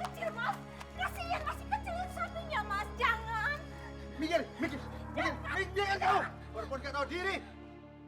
kecil, Mas. Kasihan masih kecil sapinya, Mas. Jangan. Minggir kamu! Walaupun gak tahu diri,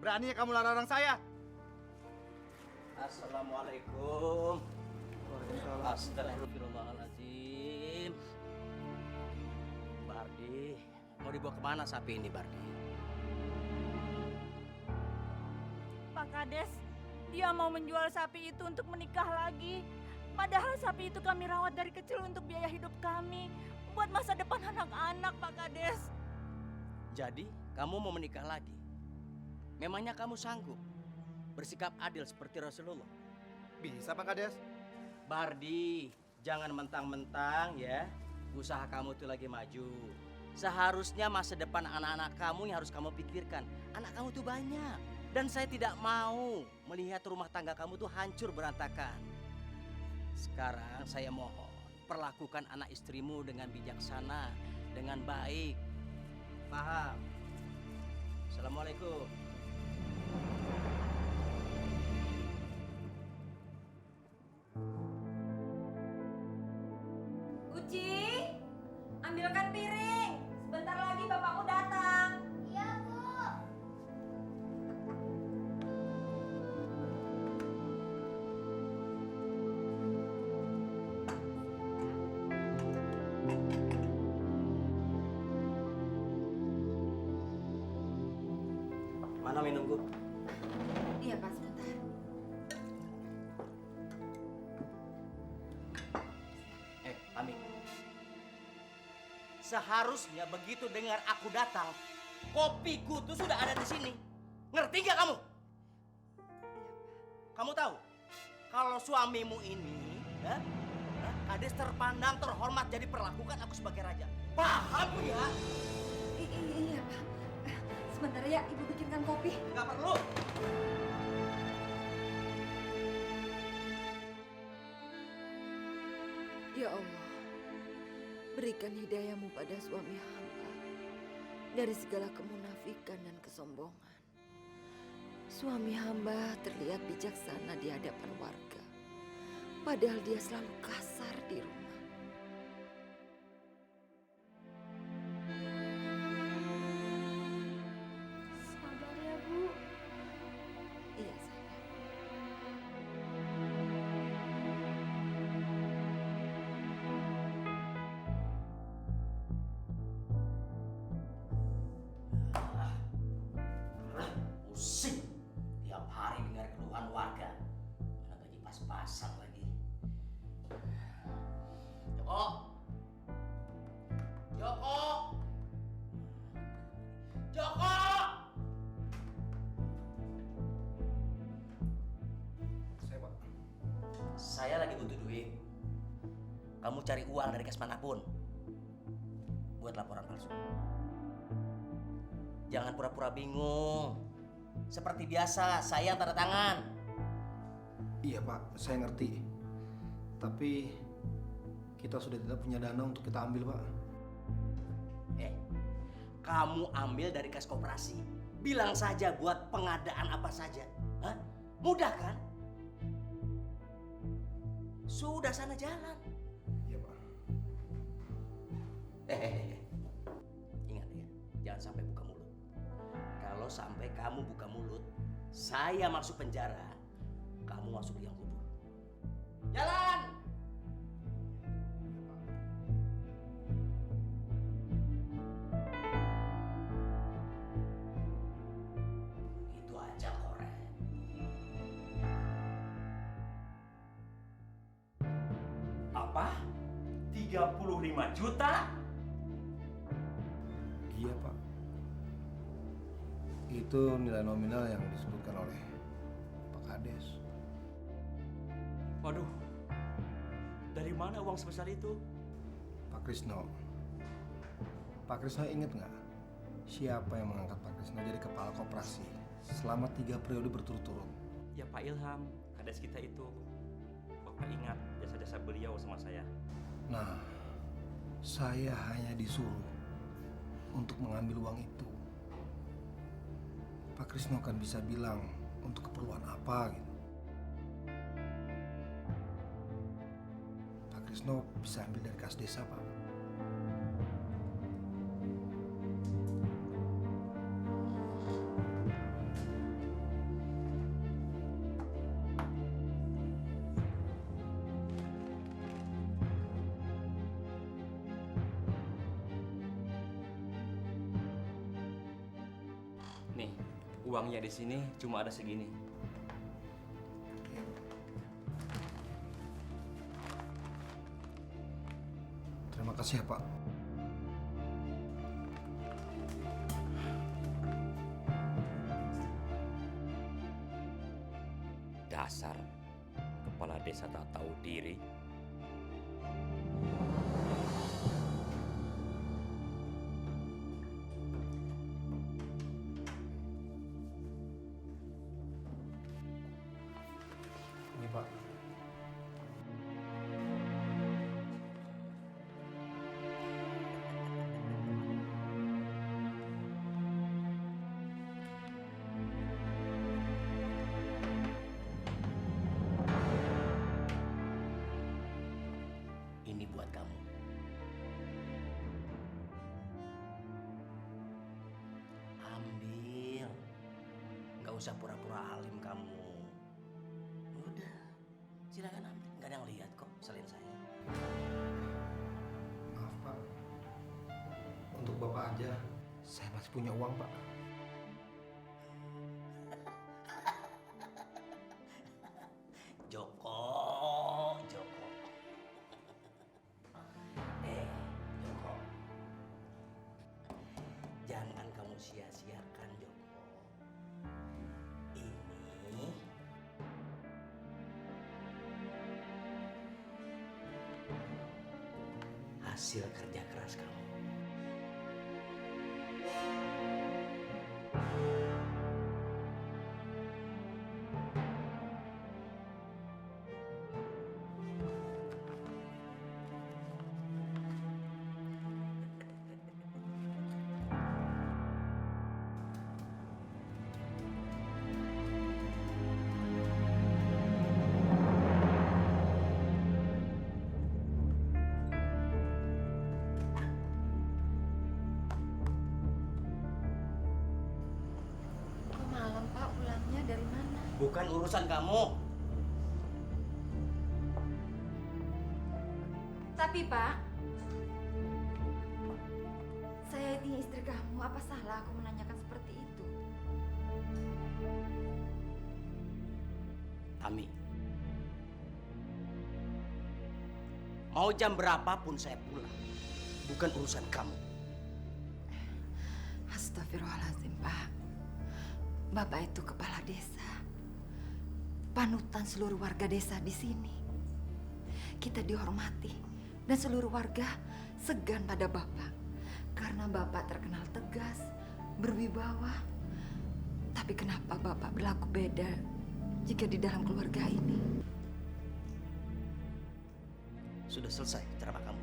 beraninya kamu larang saya. Assalamualaikum. Astagfirullahaladzim. Bardi, mau dibawa kemana sapi ini, Bardi? Pak Kades, dia mau menjual sapi itu untuk menikah lagi. Padahal sapi itu kami rawat dari kecil untuk biaya hidup kami. Buat masa depan anak-anak, Pak Kades. Jadi, kamu mau menikah lagi? Memangnya kamu sanggup bersikap adil seperti Rasulullah? Bisa Pak Kades? Bardi, jangan mentang-mentang ya. Usaha kamu tuh lagi maju. Seharusnya masa depan anak-anak kamu yang harus kamu pikirkan. Anak kamu tuh banyak. Dan saya tidak mau melihat rumah tangga kamu tuh hancur berantakan. Sekarang saya mohon, perlakukan anak istrimu dengan bijaksana, dengan baik. Paham? Assalamualaikum. Uci, ambilkan piring. Sebentar lagi bapakmu datang. Iya, Bu. Mana minumku? Iya, Pak, sebentar. Ami. Seharusnya begitu dengar aku datang, kopiku tuh sudah ada di sini. Ngerti gak kamu? Kamu tahu, kalau suamimu ini, Kades terpandang, terhormat, jadi perlakukan aku sebagai raja. Paham ya? Iya, Pak. Sebentar ya, Ibu bikinkan kopi. Gak perlu. Ya Allah, berikan hidayahmu pada suami hamba dari segala kemunafikan dan kesombongan. Suami hamba terlihat bijaksana di hadapan warga, padahal dia selalu kasar di rumah. Sabar ya, Bu. Iya, sayang. Pusing. Tiap hari dengar keluhan warga. Mana gaji pas-pasan lagi. Joko! Joko! Joko! Saya Pak. Saya lagi butuh duit. Kamu cari uang dari kas manapun buat laporan palsu. Jangan pura-pura bingung. Seperti biasa, saya yang tanda tangan. Iya Pak, saya ngerti. Tapi kita sudah tidak punya dana untuk kita ambil Pak. Kamu ambil dari kas koperasi. Bilang saja buat pengadaan apa saja. Hah? Mudah kan? Sudah sana jalan. Iya Pak. Ingat ya, jangan sampai buka mulut. Kalau sampai kamu buka mulut, saya masuk penjara, kamu masuk liang kubur. Jalan! Itu aja korek. Apa? 35 juta? Iya Pak. Itu nilai nominal yang disebutkan oleh Pak Kades. Waduh, dari mana uang sebesar itu? Pak Krisno. Pak Krisno ingat nggak siapa yang mengangkat Pak Krisno jadi kepala koperasi selama 3 periode berturut-turut? Ya Pak Ilham, kades kita itu. Bapak ingat jasa-jasa beliau sama saya. Nah, saya hanya disuruh untuk mengambil uang itu. Pak Krisno kan bisa bilang untuk keperluan apa gitu. Pak Krisno bisa ambil dari kas desa, Pak. Nih, uangnya di sini cuma ada segini. Terima kasih ya, Pak. Dasar kepala desa tak tahu diri. Ini, Pak. Ini buat kamu. Ambil. Nggak usah pura-pura alim kamu. Udah, silakan ambil. Nggak ada yang lihat kok selain saya. Maaf, Pak. Untuk Bapak aja, saya masih punya uang, Pak. Joko, Joko. Joko. Jangan kamu sia-siakan, Joko. Ini hasil kerja keras kamu. Kok malam, Pak? Pulangnya dari mana? Bukan urusan kamu. Tapi, Pak, saya ini istri kamu. Apa salah aku menanyakan seperti itu? Ami. Mau jam berapapun saya pulang. Bukan urusan kamu. Astagfirullahaladzim, Pak. Bapak itu kepala desa. Panutan seluruh warga desa di sini. Kita dihormati dan seluruh warga segan pada Bapak. Karena Bapak terkenal tegas, berwibawa. Tapi kenapa Bapak berlaku beda jika di dalam keluarga ini? Sudah selesai ceramah kamu.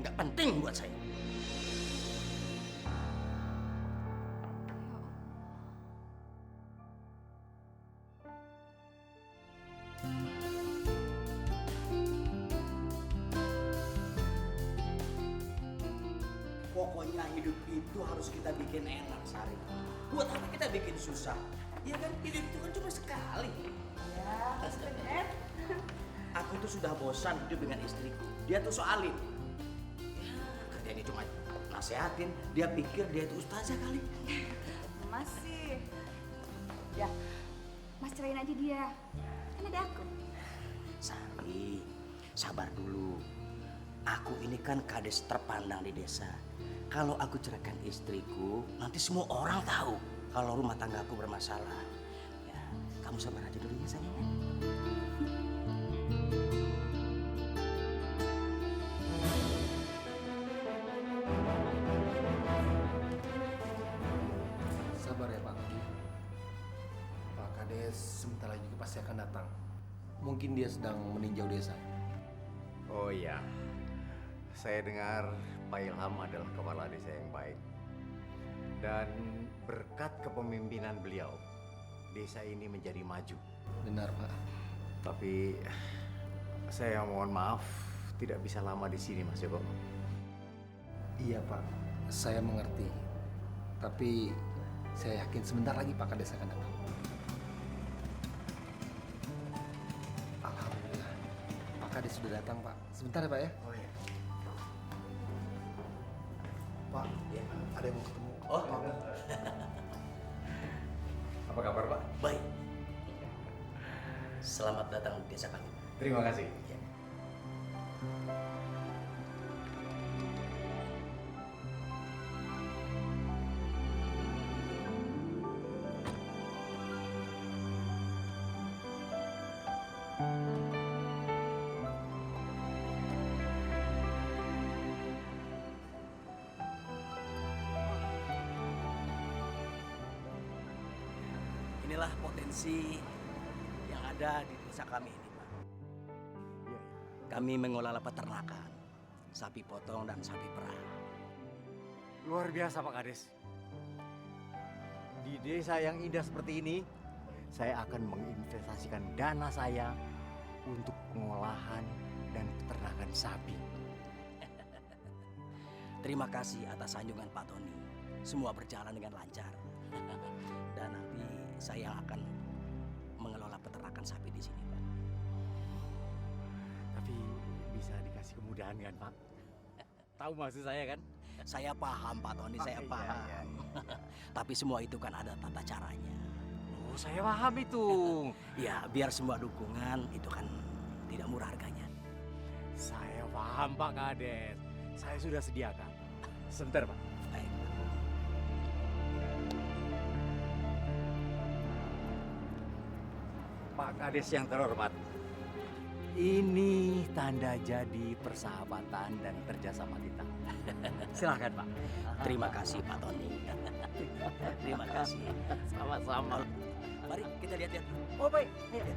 Nggak penting buat saya. Pokoknya hidup itu harus kita bikin enak, Sari. Buat apa kita bikin susah? Ya kan, hidup itu kan cuma sekali. Ya, Mr. Ed. Aku tuh sudah bosan hidup dengan istriku. Dia tuh soalin. Ya, kerjanya cuma nasehatin. Dia pikir dia itu ustazah kali. Masih. Ya, Mas cerain aja dia. Kan ada aku. Sari, sabar dulu. Aku ini kan kades terpandang di desa. Kalau aku ceraikan istriku, nanti semua orang tahu kalau rumah tanggaku bermasalah. Ya, kamu sabar aja dulu ya sayang. Sabar ya, Pak. Pak Kades sebentar lagi juga pasti akan datang. Mungkin dia sedang meninjau desa. Oh iya, saya dengar Pak Ilham adalah kepala desa yang baik. Dan berkat kepemimpinan beliau, desa ini menjadi maju. Benar, Pak. Tapi saya mohon maaf, tidak bisa lama di sini, Mas Joko. Iya Pak, saya mengerti. Tapi saya yakin sebentar lagi Pak Kades akan datang. Alhamdulillah, Pak Kades sudah datang Pak. Sebentar ya Pak ya. Oh iya. Pak, ada yang mau ketemu. Oh. Apa kabar, Pak? Baik. Selamat datang di desa kami. Terima kasih. Ya. Inilah potensi yang ada di desa kami ini, Pak. Iya. Kami mengelola peternakan, sapi potong dan sapi perah. Luar biasa, Pak Kades. Di desa yang indah seperti ini, saya akan menginvestasikan dana saya untuk pengolahan dan peternakan sapi. Terima kasih atas sanjungan Pak Tony. Semua berjalan dengan lancar. Dan nanti saya akan mengelola peternakan sapi di sini, Pak. Tapi bisa dikasih kemudahan kan, Pak? Tahu maksud saya kan? Saya paham, Pak Tony, saya Iya, paham. iya, Tapi semua itu kan ada tata caranya. Oh, saya paham itu. Ya, biar semua dukungan itu kan tidak murah harganya. Saya paham, Pak Kades. Saya sudah sediakan. Sebentar, Pak. Baik. Pak Kades yang terhormat. Ini tanda jadi persahabatan dan kerjasama kita. Silahkan, Pak. Terima kasih, Pak Tony. Terima kasih. Sama-sama. Mari kita lihat-lihat. Oh, baik. Ayo.